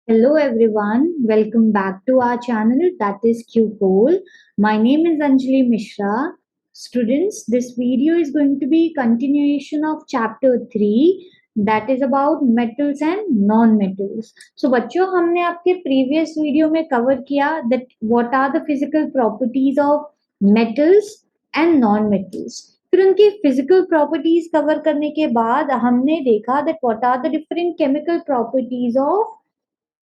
Hello everyone, welcome back to our channel that is QPOL. My name is Anjali Mishra. Students, this video is going to be continuation of chapter 3 that is about metals and non-metals. So बच्चों हमने आपके previous video में cover किया that what are the physical properties of metals and non-metals. फिर उनकी physical properties cover करने के बाद हमने देखा that what are the different chemical properties of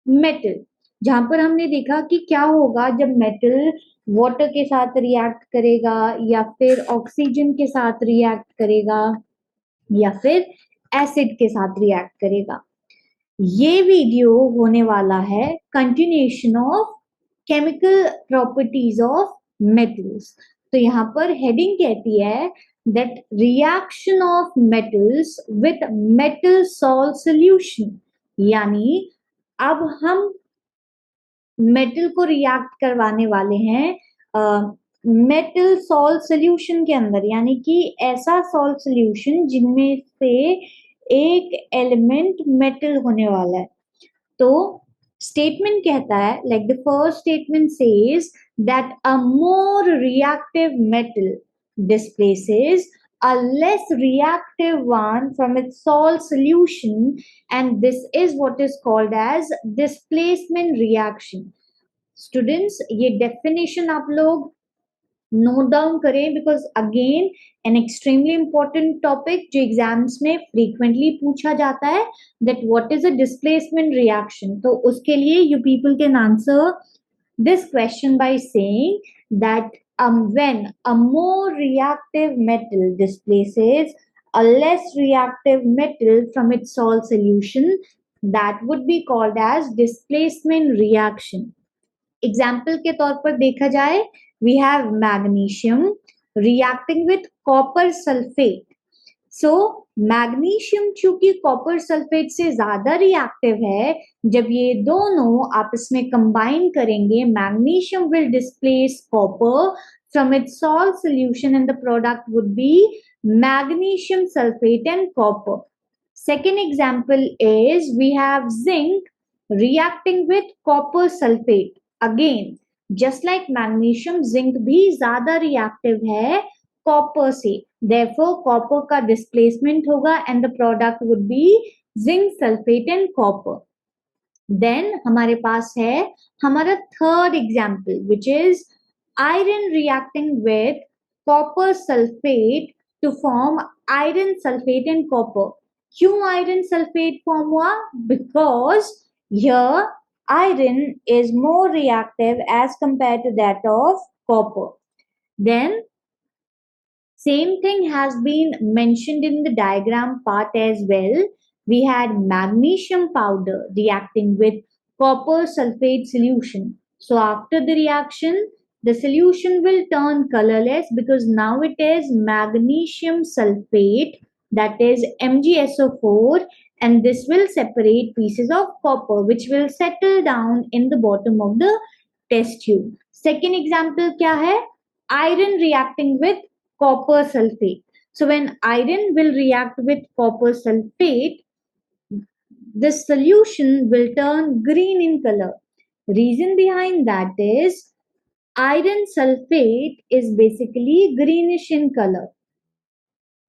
metal, जहां पर हमने देखा कि क्या होगा जब मेटल वाटर के साथ रिएक्ट करेगा या फिर ऑक्सीजन के साथ रिएक्ट करेगा या फिर एसिड के साथ रिएक्ट करेगा। ये वीडियो होने वाला है continuation of chemical properties of metals. तो यहाँ पर हेडिंग कहती है that reaction of metals with metal salt solution, यानी अब हम मेटल को रिएक्ट करवाने वाले हैं मेटल सॉल्ट सॉल्यूशन के अंदर, यानी कि ऐसा सॉल्ट सॉल्यूशन जिनमें से एक एलिमेंट मेटल होने वाला है। तो स्टेटमेंट कहता है like the first statement says that a more reactive metal displaces a less reactive one from its salt solution, and this is what is called as displacement reaction. Students, ये definition आप लोग note down करें because again an extremely important topic जो exams में frequently पूछा जाता है that what is a displacement reaction. तो उसके लिए you people can answer this question by saying that when a more reactive metal displaces a less reactive metal from its salt solution, that would be called as displacement reaction. Example के तौर पर देखा जाए we have magnesium reacting with copper sulphate. So magnesium चूंकि copper sulphate से ज्यादा reactive है, जब ये दोनों आपस में कंबाइन करेंगे magnesium will displace copper from its salt solution and the product would be magnesium sulphate and copper. Second example is we have zinc reacting with copper sulfate. Again, just like magnesium, zinc भी ज्यादा reactive है copper से, therefore copper का displacement होगा and the product would be zinc sulfate and copper. Then हमारे पास है हमारा third example which is iron reacting with copper sulfate to form iron sulfate and copper. क्यों iron sulfate फॉर्म हुआ? Because here iron is more reactive as compared to that of copper. Then same thing has been mentioned in the diagram part as well. We had magnesium powder reacting with copper sulfate solution. So after the reaction, the solution will turn colorless because now it is magnesium sulfate, that is MgSO4, and this will separate pieces of copper which will settle down in the bottom of the test tube. Second example क्या है? Iron reacting with copper sulfate. So when iron will react with copper sulfate, the solution will turn green in color. Reason behind that is iron sulfate is basically greenish in color,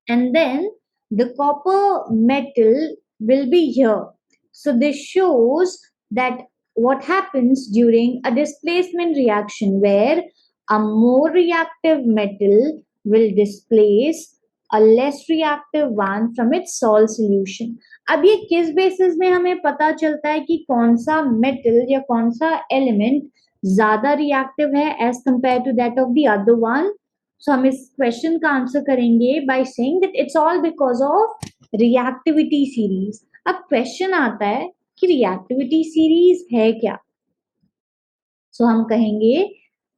and then the copper metal will be here. So this shows that what happens during a displacement reaction where a more reactive metal will displace a less reactive one from its salt solution. अब ये किस basis में हमें पता चलता है कि कौन सा मेटल या कौन सा एलिमेंट ज्यादा रिएक्टिव है as compare to that of the other one? So हम इस क्वेश्चन का आंसर करेंगे by saying that it's all because of reactivity series. अब क्वेश्चन आता है कि रिएक्टिविटी सीरीज है क्या? सो हम कहेंगे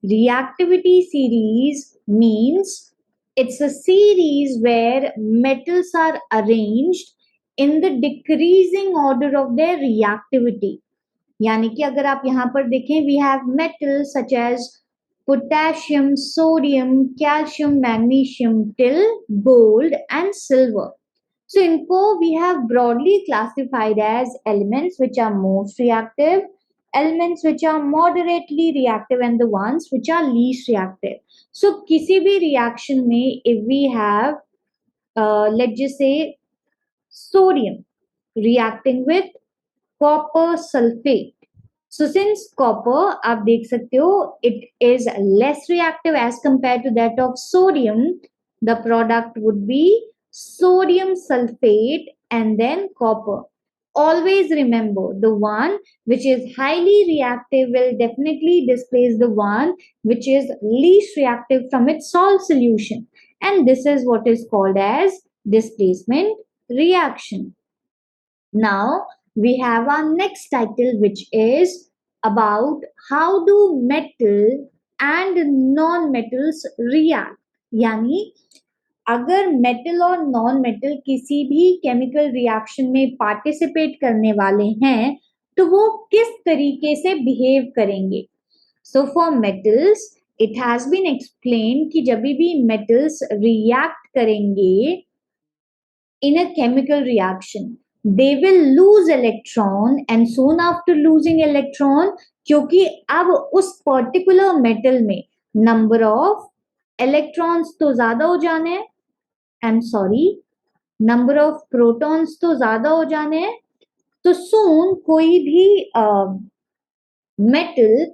reactivity series means it's a series where metals are arranged in the decreasing order of their reactivity. यानी कि अगर आप यहाँ पर देखें we have metals such as potassium, sodium, calcium, magnesium till gold and silver. So इनको we have broadly classified as elements which are most reactive, elements which are moderately reactive, and the ones which are least reactive. So किसी भी reaction में if we have let's just say sodium reacting with copper sulfate. So since copper आप देख सकते हो it is less reactive as compared to that of sodium, the product would be sodium sulfate and then copper. Always remember the one which is highly reactive will definitely displace the one which is least reactive from its salt solution, and this is what is called as displacement reaction. Now we have our next title, which is about how do metal and non-metals react. यानी अगर metal और non metal किसी भी chemical reaction में participate करने वाले हैं तो वो किस तरीके से बिहेव करेंगे. So for metals it has been explain कि जब भी मेटल्स रिएक्ट करेंगे in a chemical reaction they will lose electron, and soon after losing electron क्योंकि अब उस पर्टिकुलर मेटल में नंबर ऑफ इलेक्ट्रॉन्स तो ज्यादा हो जाने हैं, I am sorry, number of protons तो ज्यादा हो जाने हैं, तो सून कोई भी मेटल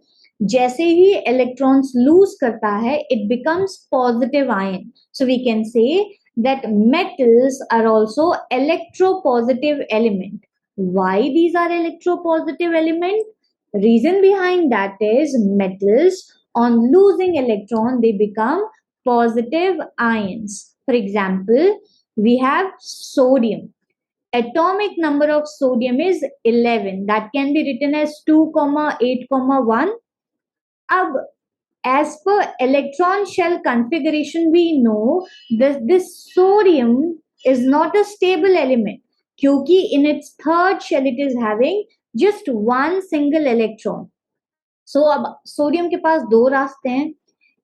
जैसे ही इलेक्ट्रॉन्स लूज करता है it becomes positive ion. So we can say that metals are also electropositive element. Why these are electropositive element? Reason behind that is metals on losing electron they become positive ions. For example, we have sodium. Atomic number of sodium is 11. That can be written as 2,8,1. अब as per electron shell configuration we know that this sodium is not a stable element क्योंकि in its third shell it is having just one single electron. So अब sodium के पास दो रास्ते हैं.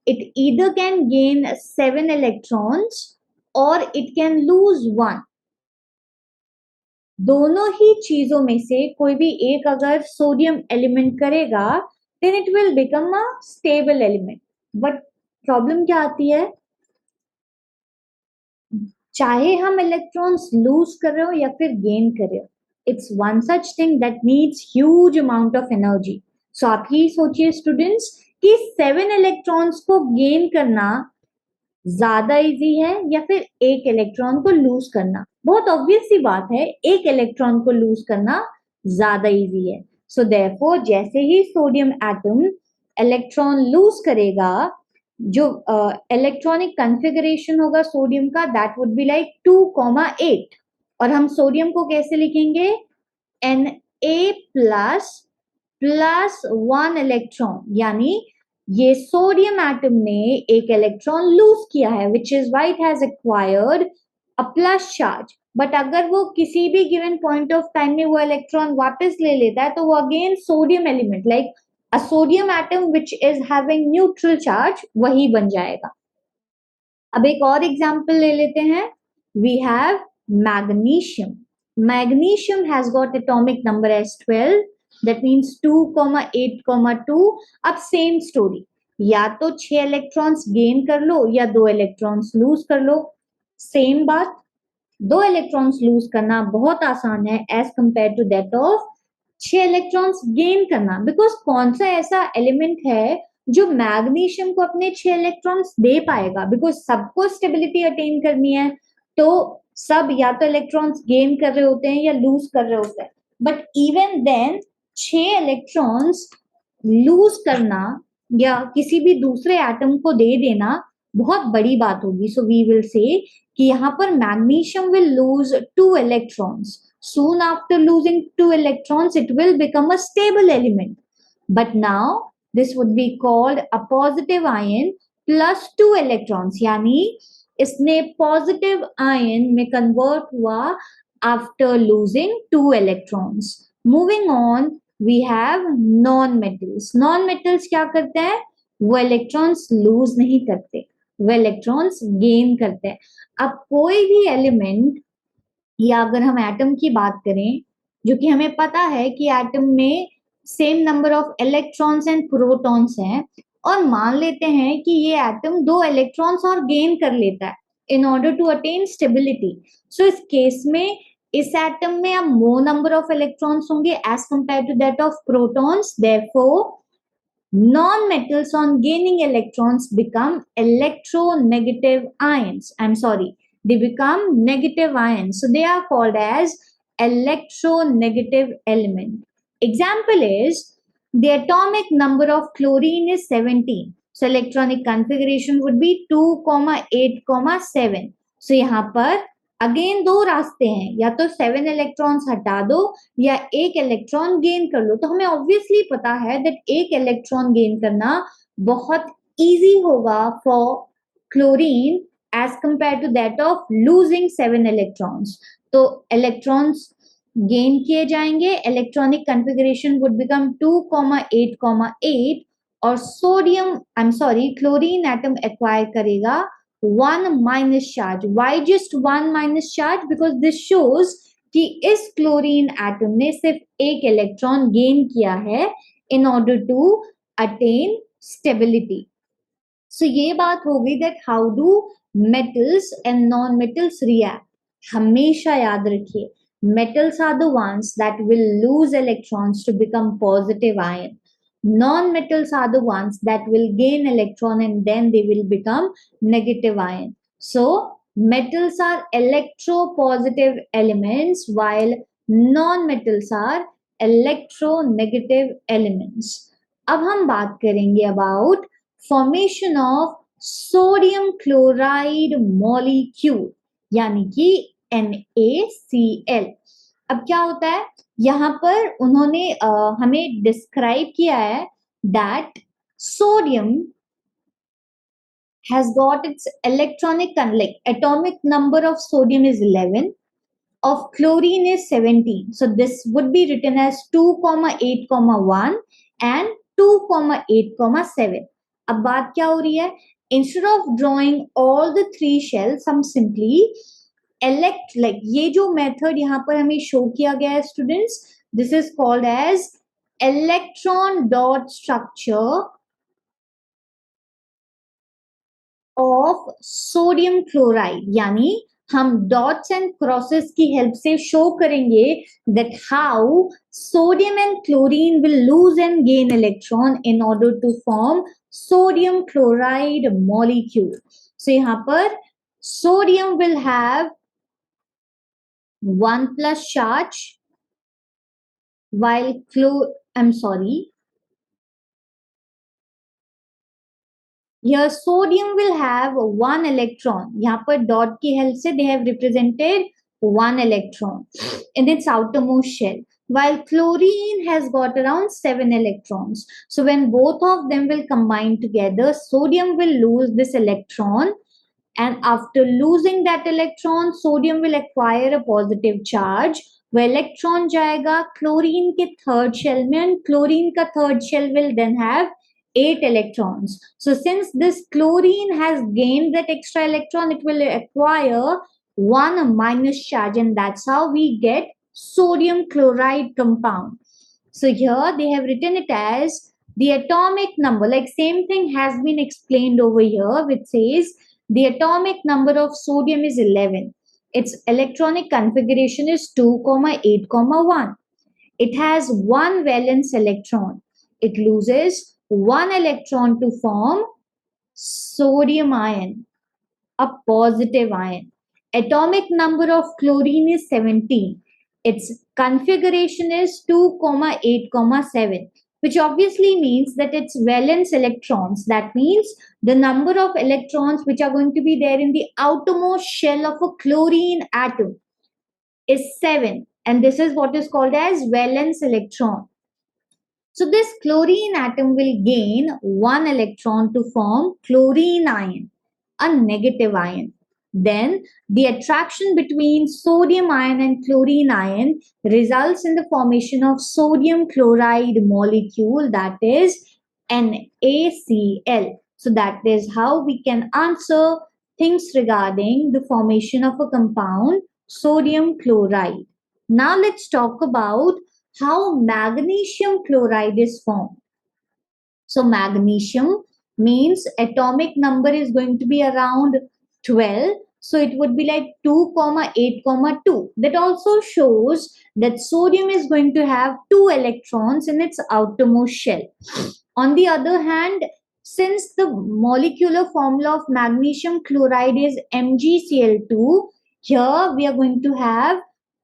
It either can gain 7 electrons or it can lose 1. दोनों ही चीजों में से कोई भी एक अगर सोडियम एलिमेंट करेगा then it will become a stable element. But problem क्या आती है, चाहे हम इलेक्ट्रॉन्स लूज कर रहे हो या फिर गेन कर रहे हो, it's one such thing that needs huge amount of energy. So आप ही सोचिए स्टूडेंट्स कि 7 इलेक्ट्रॉन्स को गेन करना ज्यादा इजी है या फिर एक इलेक्ट्रॉन को लूज करना. बहुत ऑब्वियस सी बात है, एक इलेक्ट्रॉन को लूज करना ज्यादा इजी है. सो देयरफॉर जैसे ही सोडियम एटम इलेक्ट्रॉन लूज करेगा, जो इलेक्ट्रॉनिक कॉन्फ़िगरेशन होगा सोडियम का दैट वुड बी लाइक 2,8. और हम सोडियम को कैसे लिखेंगे, Na प्लस प्लस 1 इलेक्ट्रॉन, यानी ये सोडियम एटम ने एक इलेक्ट्रॉन लूज किया है which is why it has acquired a plus charge. But अगर वो किसी भी गिवन पॉइंट ऑफ टाइम में वो इलेक्ट्रॉन वापस ले लेता है तो वो again sodium element like a sodium atom which is having neutral charge वही बन जाएगा. अब एक और एग्जांपल ले लेते हैं. We have magnesium. Magnesium has got atomic number as 12. That means 2,8,2. अब सेम स्टोरी, या तो 6 इलेक्ट्रॉन्स गेन कर लो या 2 इलेक्ट्रॉन्स लूज कर लो. सेम बात, 2 इलेक्ट्रॉन्स लूज करना बहुत आसान है as compare to that of 6 electrons gain करना. बिकॉज कौन सा ऐसा एलिमेंट है जो मैग्नीशियम को अपने 6 इलेक्ट्रॉन्स दे पाएगा, बिकॉज सबको स्टेबिलिटी अटेन करनी है तो सब या तो इलेक्ट्रॉन्स गेन कर रहे होते हैं या लूज कर रहे होते हैं. But even then 6 electrons lose करना या किसी भी दूसरे एटम को दे देना बहुत बड़ी बात होगी. सो वी विल से कि यहाँ पर magnesium will lose 2 electrons. Soon after losing 2 electrons, it will become a stable element. But now this would be called a positive ion plus 2 electrons. यानी इसने positive ion में convert हुआ after losing 2 electrons. Moving on, we have non-metals. Non-metals क्या करते हैं, वो electrons lose नहीं करते, वो electrons gain करते हैं. अब कोई भी element या अगर हम एटम की बात करें, जो कि हमें पता है कि एटम में same number of electrons and protons हैं, और मान लेते हैं कि ये एटम 2 इलेक्ट्रॉन्स और गेन कर लेता है in order to attain stability. So इस केस में इस एटम में अब मोर नंबर ऑफ इलेक्ट्रॉन्स होंगे as compare to that of protons, therefore non-metals on gaining electrons become electronegative ions. I'm sorry, they become negative ions. So they are called as electronegative element. Example is the atomic number of chlorine is 17. So electronic configuration would be 2,8,7. So यहाँ पर again दो रास्ते हैं, या तो 7 electrons हटा दो या एक इलेक्ट्रॉन गेन कर लो। तो हमें ऑब्वियसली पता है दैट एक इलेक्ट्रॉन गेन करना बहुत इजी होगा for chlorine as compare to that of losing 7 electrons. तो इलेक्ट्रॉन्स गेन किए जाएंगे, इलेक्ट्रॉनिक कॉन्फ़िगरेशन वुड बिकम 2,8,8 और सोडियम क्लोरीन एटम एक्वायर करेगा 1 minus charge. Why just 1 minus charge? Because this shows कि इस क्लोरीन एटम ने सिर्फ एक इलेक्ट्रॉन गेन किया है in order to attain stability. So ये बात हो गई that how do metals and non metals react. हमेशा याद रखिए, metals are the ones that will lose electrons to become positive ion. Non-metals are the ones that will gain electron and then they will become negative ion. So metals are electropositive elements while non-metals are electronegative elements. अब हम बात करेंगे about formation of sodium chloride molecule, यानी कि NaCl। अब क्या होता है यहाँ पर उन्होंने हमें डिस्क्राइब किया है that sodium has got its electronic like atomic number of sodium is 11, of chlorine is 17. So this would be written as 2,8,1 and 2,8,7. अब बात क्या हो रही है, instead of drawing all the three shells, हम simply like ये जो method यहाँ पर हमें शो किया गया है students, this is called as electron dot structure of sodium chloride. यानी हम डॉट्स एंड क्रॉसेस की हेल्प से शो करेंगे that how sodium and chlorine will lose and gain electron in order to form sodium chloride molecule. So यहाँ पर sodium will have 1 plus charge while here sodium will have 1 electron. यहाँ पर dot की help से they have represented 1 electron in its outermost shell, while chlorine has got around 7 electrons. So when both of them will combine together, sodium will lose this electron, and after losing that electron, sodium will acquire a positive charge. वो electron जाएगा chlorine के third shell में, and chlorine का third shell will then have 8 electrons. So since this chlorine has gained that extra electron, it will acquire 1 minus charge, and that's how we get sodium chloride compound. So here they have written it as the atomic number, like same thing has been explained over here, which says the atomic number of sodium is 11. Its electronic configuration is 2,8,1. It has 1 valence electron. It loses 1 electron to form sodium ion, a positive ion. Atomic number of chlorine is 17. Its configuration is 2,8,7, which obviously means that its valence electrons, that means the number of electrons which are going to be there in the outermost shell of a chlorine atom, is 7, and this is what is called as valence electron. So this chlorine atom will gain 1 electron to form chlorine ion, a negative ion. Then the attraction between sodium ion and chlorine ion results in the formation of sodium chloride molecule, that is NaCl. So that is how we can answer things regarding the formation of a compound sodium chloride. Now let's talk about how magnesium chloride is formed. So magnesium means atomic number is going to be around 12. So it would be like 2 comma 8 comma 2. That also shows that sodium is going to have 2 electrons in its outermost shell. On the other hand, since the molecular formula of magnesium chloride is MgCl2, here we are going to have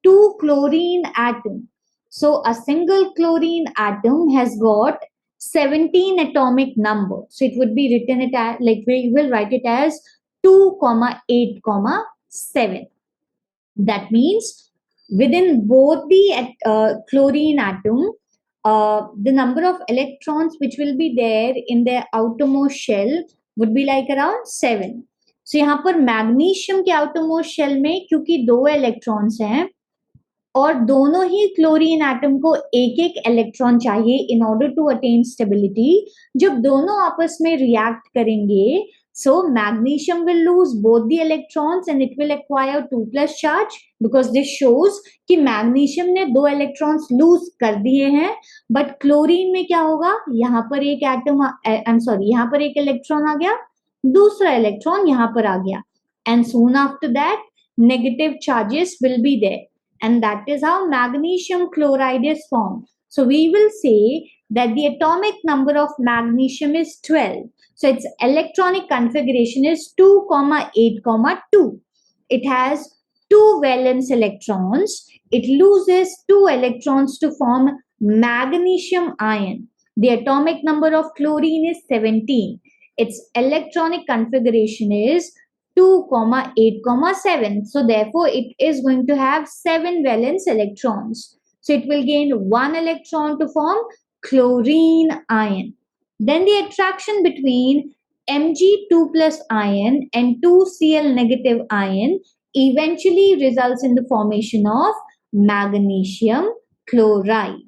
2 chlorine atoms. So a single chlorine atom has got 17 atomic number. So it would be written it as, like we will write it as 2 comma 8 comma 7. That means within both the chlorine atom, the number of electrons which will be there in their outermost shell would be like around 7. So यहाँ पर magnesium के outermost shell में क्योंकि 2 electrons हैं और दोनों ही chlorine atom को एक एक इलेक्ट्रॉन चाहिए in order to attain stability, जब दोनों आपस में रिएक्ट करेंगे so magnesium will lose both the electrons and it will acquire 2 plus charge because this shows कि magnesium ने 2 electrons lose कर दिए हैं, but chlorine में क्या होगा, यहाँ पर एक एटम यहाँ पर एक इलेक्ट्रॉन आ गया, दूसरा इलेक्ट्रॉन यहाँ पर आ गया, and soon after that negative charges will be there. And that is how magnesium chloride is formed. So we will say that the atomic number of magnesium is 12. So its electronic configuration is 2 comma 8 comma 2. It has 2 valence electrons. It loses 2 electrons to form magnesium ion. The atomic number of chlorine is 17. Its electronic configuration is 2 comma 8 comma 7. So therefore it is going to have 7 valence electrons. So it will gain 1 electron to form chlorine ion. Then the attraction between Mg2 plus ion and 2Cl negative ion eventually results in the formation of magnesium chloride.